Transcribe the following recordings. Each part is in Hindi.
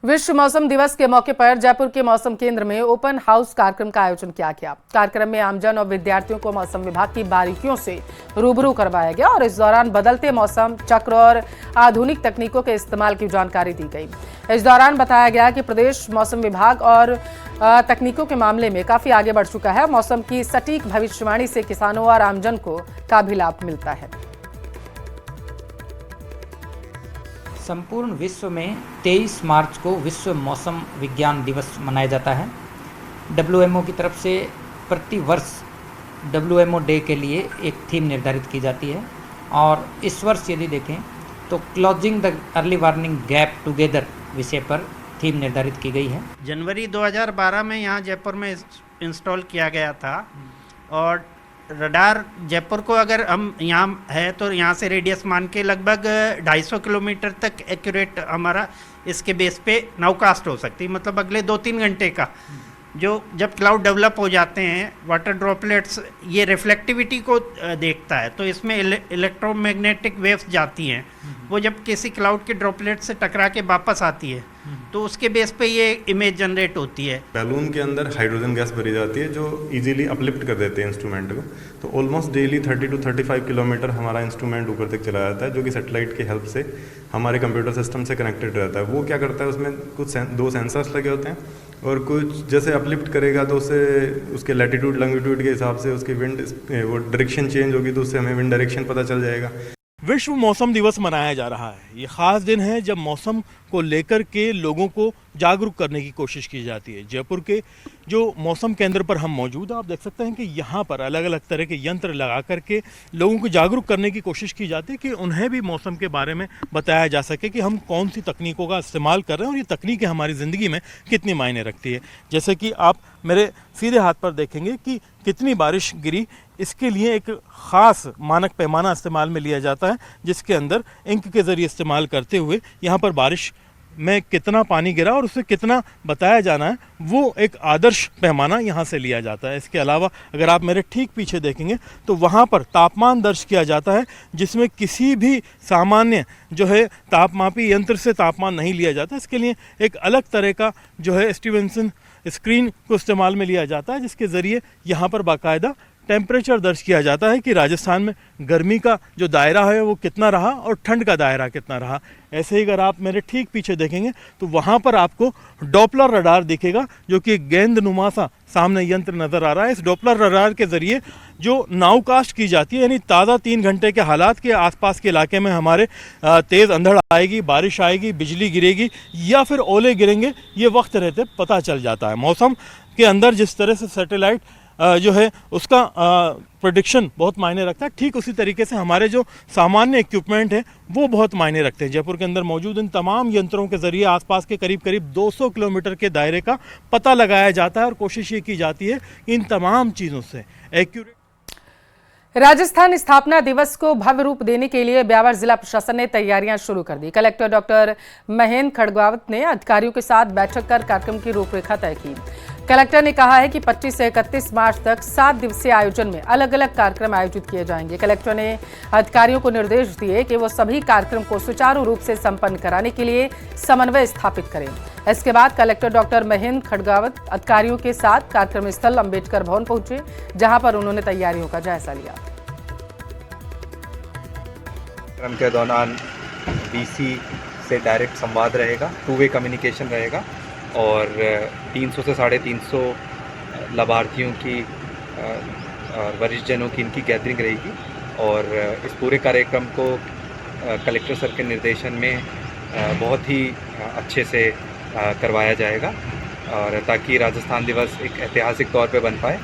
विश्व मौसम दिवस के मौके पर जयपुर के मौसम केंद्र में ओपन हाउस कार्यक्रम का आयोजन किया गया। कार्यक्रम में आमजन और विद्यार्थियों को मौसम विभाग की बारीकियों से रूबरू करवाया गया और इस दौरान बदलते मौसम चक्र और आधुनिक तकनीकों के इस्तेमाल की जानकारी दी गई। इस दौरान बताया गया कि प्रदेश मौसम विभाग और तकनीकों के मामले में काफी आगे बढ़ चुका है। मौसम की सटीक भविष्यवाणी से किसानों और आमजन को का भी लाभ मिलता है। संपूर्ण विश्व में 23 मार्च को विश्व मौसम विज्ञान दिवस मनाया जाता है। WMO की तरफ से प्रति वर्ष WMO डे के लिए एक थीम निर्धारित की जाती है और इस वर्ष यदि देखें तो closing the early warning gap together विषय पर थीम निर्धारित की गई है। जनवरी 2012 में यहाँ जयपुर में इंस्टॉल किया गया था और रडार जयपुर को अगर हम यहाँ है तो यहाँ से रेडियस मान के लगभग 250 किलोमीटर तक एक्यूरेट हमारा इसके बेस पे नाउकास्ट हो सकती है। मतलब अगले 2-3 घंटे का जो जब क्लाउड डेवलप हो जाते हैं वाटर ड्रॉपलेट्स ये रिफ्लेक्टिविटी को देखता है तो इसमें इलेक्ट्रोमैग्नेटिक वेव्स जाती हैं। वो जब किसी क्लाउड के ड्रॉपलेट से टकरा के वापस आती है तो उसके बेस पे ये इमेज जनरेट होती है। बैलून के अंदर हाइड्रोजन गैस भरी जाती है जो इजीली अपलिफ्ट कर देते हैं इंस्ट्रूमेंट को। तो ऑलमोस्ट डेली 30 to 35 किलोमीटर हमारा इंस्ट्रूमेंट ऊपर तक चला जाता है जो कि सैटेलाइट की हेल्प से हमारे कंप्यूटर सिस्टम से कनेक्टेड रहता है। वो क्या करता है उसमें कुछ 2 सेंसर्स लगे होते हैं और कुछ जैसे अपलिफ्ट करेगा तो उससे उसके लैटिट्यूड लॉन्गिट्यूड के हिसाब से उसकी विंड वो डायरेक्शन चेंज होगी तो उससे हमें विंड डायरेक्शन पता चल जाएगा। विश्व मौसम दिवस मनाया जा रहा है। ये खास दिन है जब मौसम को लेकर के लोगों को जागरूक करने की कोशिश की जाती है। जयपुर के जो मौसम केंद्र पर हम मौजूद हैं, आप देख सकते हैं कि यहाँ पर अलग अलग तरह के यंत्र लगा करके लोगों को जागरूक करने की कोशिश की जाती है कि उन्हें भी मौसम के बारे में बताया जा सके कि हम कौन सी तकनीकों का इस्तेमाल कर रहे हैं और ये तकनीकें हमारी ज़िंदगी में कितनी मायने रखती है। जैसे कि आप मेरे सीधे हाथ पर देखेंगे कि कितनी बारिश गिरी, इसके लिए एक ख़ास मानक पैमाना इस्तेमाल में लिया जाता है जिसके अंदर इंक के ज़रिए इस्तेमाल करते हुए यहाँ पर बारिश में कितना पानी गिरा और उसे कितना बताया जाना है वो एक आदर्श पैमाना यहाँ से लिया जाता है। इसके अलावा अगर आप मेरे ठीक पीछे देखेंगे तो वहाँ पर तापमान दर्ज किया जाता है जिसमें किसी भी सामान्य जो है तापमापी यंत्र से तापमान नहीं लिया जाता। इसके लिए एक अलग तरह का जो है स्टीवेंसन स्क्रीन को इस्तेमाल में लिया जाता है जिसके ज़रिए यहाँ पर बाकायदा टेम्परेचर दर्ज किया जाता है कि राजस्थान में गर्मी का जो दायरा है वो कितना रहा और ठंड का दायरा कितना रहा। ऐसे ही अगर आप मेरे ठीक पीछे देखेंगे तो वहाँ पर आपको डॉपलर रडार दिखेगा जो कि गेंदनुमा सा सामने यंत्र नज़र आ रहा है। इस डॉपलर रडार के ज़रिए जो नाउकास्ट की जाती है यानी ताज़ा 3 घंटे के हालात के आसपास के इलाके में हमारे तेज़ अंधड़ आएगी, बारिश आएगी, बिजली गिरेगी या फिर ओले गिरेंगे, ये वक्त रहते पता चल जाता है। मौसम के अंदर जिस तरह से सैटेलाइट जो है उसका प्रेडिक्शन बहुत मायने रखता है, ठीक उसी तरीके से हमारे जो सामान्य इक्विपमेंट हैं वो बहुत मायने रखते हैं। जयपुर के अंदर मौजूद इन तमाम यंत्रों के ज़रिए आसपास के करीब 200 किलोमीटर के दायरे का पता लगाया जाता है और कोशिश ये की जाती है कि इन तमाम चीज़ों से एक्यूरेट। राजस्थान स्थापना दिवस को भव्य रूप देने के लिए ब्यावर जिला प्रशासन ने तैयारियां शुरू कर दी। कलेक्टर डॉक्टर महेंद्र खड़गवावत ने अधिकारियों के साथ बैठक कर कार्यक्रम की रूपरेखा तय की। कलेक्टर ने कहा है कि 25 से 31 मार्च तक 7 दिवसीय आयोजन में अलग अलग कार्यक्रम आयोजित किए जाएंगे। कलेक्टर ने अधिकारियों को निर्देश दिए कि वो सभी कार्यक्रम को सुचारू रूप से संपन्न कराने के लिए समन्वय स्थापित करें। इसके बाद कलेक्टर डॉक्टर महेंद्र खड़गवावत अधिकारियों के साथ कार्यक्रम स्थल अंबेडकर भवन पहुंचे जहां पर उन्होंने तैयारियों का जायजा लिया। कार्यक्रम के दौरान डीसी से डायरेक्ट संवाद रहेगा, 2 वे कम्युनिकेशन रहेगा और 300 से 350 लाभार्थियों की और वरिष्ठ जनों की इनकी गैदरिंग रहेगी और इस पूरे कार्यक्रम को कलेक्टर सर के निर्देशन में बहुत ही अच्छे से करवाया जाएगा और ताकि राजस्थान दिवस एक ऐतिहासिक तौर पे बन पाए।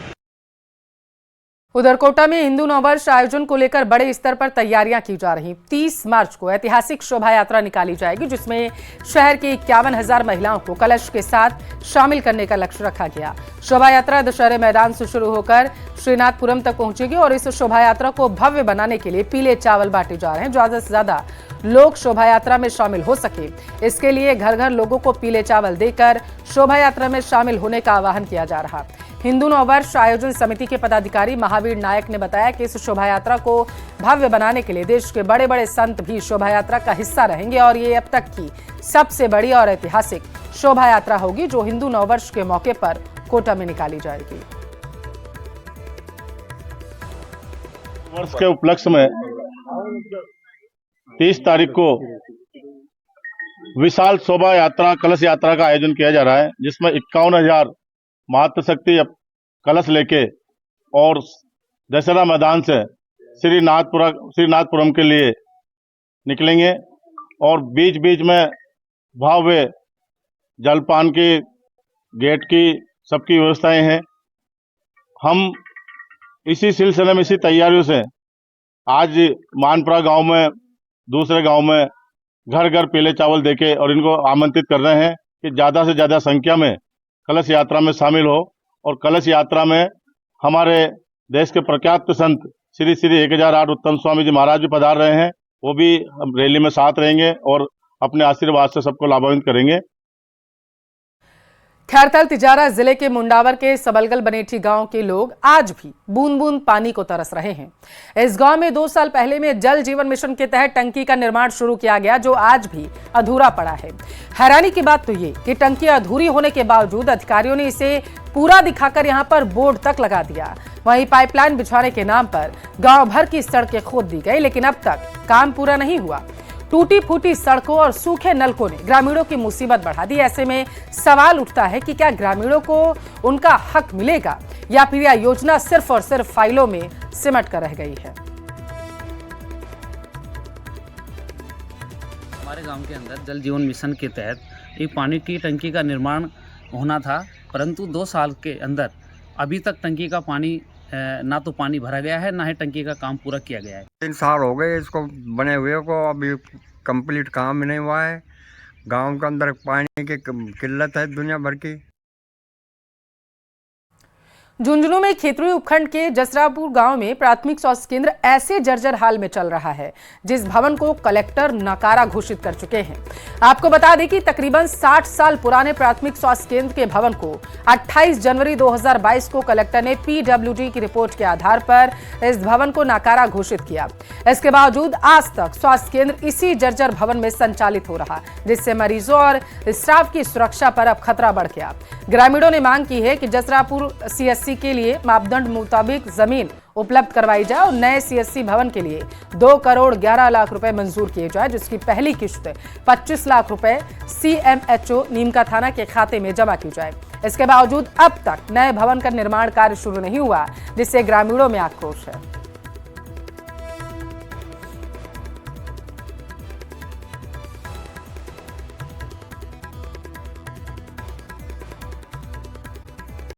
उधर कोटा में हिंदू नववर्ष आयोजन को लेकर बड़े स्तर पर तैयारियां की जा रही। 30 मार्च को ऐतिहासिक शोभा यात्रा निकाली जाएगी जिसमें शहर की 51,000 महिलाओं को कलश के साथ शामिल करने का लक्ष्य रखा गया। शोभा यात्रा दशहरे मैदान से शुरू होकर श्रीनाथपुरम तक पहुंचेगी और इस शोभा यात्रा को भव्य बनाने के लिए पीले चावल बांटे जा रहे हैं। ज्यादा से ज्यादा लोग शोभा यात्रा में शामिल हो सके इसके लिए घर घर लोगों को पीले चावल देकर शोभा यात्रा में शामिल होने का आह्वान किया जा रहा। हिंदू नववर्ष आयोजन समिति के पदाधिकारी महावीर नायक ने बताया कि इस शोभा यात्रा को भव्य बनाने के लिए देश के बड़े बड़े संत भी शोभा यात्रा का हिस्सा रहेंगे और ये अब तक की सबसे बड़ी और ऐतिहासिक शोभा यात्रा होगी, जो हिंदू नववर्ष के मौके पर कोटा में निकाली जाएगी। वर्ष के उपलक्ष्य में 30 तारीख को विशाल शोभा यात्रा, कलश यात्रा का आयोजन किया जा रहा है, जिसमें 51,000 मातृशक्ति कलश लेके और दशहरा मैदान से श्रीनाथपुरम के लिए निकलेंगे और बीच बीच में भव्य जलपान की, गेट की, सबकी व्यवस्थाएं हैं। हम इसी सिलसिले में, इसी तैयारियों से आज मानपुरा गांव में, दूसरे गांव में घर घर पीले चावल देके और इनको आमंत्रित कर रहे हैं कि ज़्यादा से ज़्यादा संख्या में कलश यात्रा में शामिल हो। और कलश यात्रा में हमारे देश के प्रख्यात संत श्री श्री 1008 उत्तम स्वामी जी महाराज भी पधार रहे हैं। वो भी रैली में साथ रहेंगे और अपने आशीर्वाद से सबको लाभान्वित करेंगे। खैरथल तिजारा जिले के मुंडावर के सबलगल बनेठी गांव के लोग आज भी बूंद बूंद पानी को तरस रहे हैं। इस गांव में 2 साल पहले में जल जीवन मिशन के तहत टंकी का निर्माण शुरू किया गया, जो आज भी अधूरा पड़ा है। हैरानी की बात तो ये कि टंकी अधूरी होने के बावजूद अधिकारियों ने इसे पूरा दिखाकर यहां पर बोर्ड तक लगा दिया। वहीं पाइपलाइन बिछाने के नाम पर गांव भर की सड़कें खोद दी गई, लेकिन अब तक काम पूरा नहीं हुआ। टूटी फूटी सड़कों और सूखे नलकों ने ग्रामीणों की मुसीबत बढ़ा दी। ऐसे में सवाल उठता है कि क्या ग्रामीणों को उनका हक मिलेगा या फिर यह योजना सिर्फ और सिर्फ फाइलों में सिमट कर रह गई है। हमारे गांव के अंदर जल जीवन मिशन के तहत एक पानी की टंकी का निर्माण होना था, परंतु 2 साल के अंदर अभी तक टंकी का पानी ना तो पानी भरा गया है, ना ही टंकी का काम पूरा किया गया है। 3 साल हो गए इसको बने हुए को, अभी कंप्लीट काम नहीं हुआ है। गांव के अंदर पानी की किल्लत है दुनिया भर की। झुंझुनू में खेतड़ी उपखंड के जसरापुर गांव में प्राथमिक स्वास्थ्य केंद्र ऐसे जर्जर हाल में चल रहा है, जिस भवन को कलेक्टर नकारा घोषित कर चुके हैं। आपको बता दें कि तकरीबन 60 साल पुराने प्राथमिक स्वास्थ्य केंद्र के भवन को 28 जनवरी 2022 को कलेक्टर ने पीडब्ल्यूडी की रिपोर्ट के आधार पर इस भवन को नकारा घोषित किया। इसके बावजूद आज तक स्वास्थ्य केंद्र इसी जर्जर भवन में संचालित हो रहा, जिससे मरीजों और स्टाफ की सुरक्षा पर अब खतरा बढ़ गया। ग्रामीणों ने मांग की है कि जसरापुर सीएससी के लिए मापदंड मुताबिक जमीन उपलब्ध करवाई जाए और नए सीएससी भवन के लिए 2 करोड़ 11 लाख रुपए मंजूर किए जाए, जिसकी पहली किश्त 25 लाख रुपए सीएमएचओ नीमका थाना के खाते में जमा की जाए। इसके बावजूद अब तक नए भवन का निर्माण कार्य शुरू नहीं हुआ, जिससे ग्रामीणों में आक्रोश है।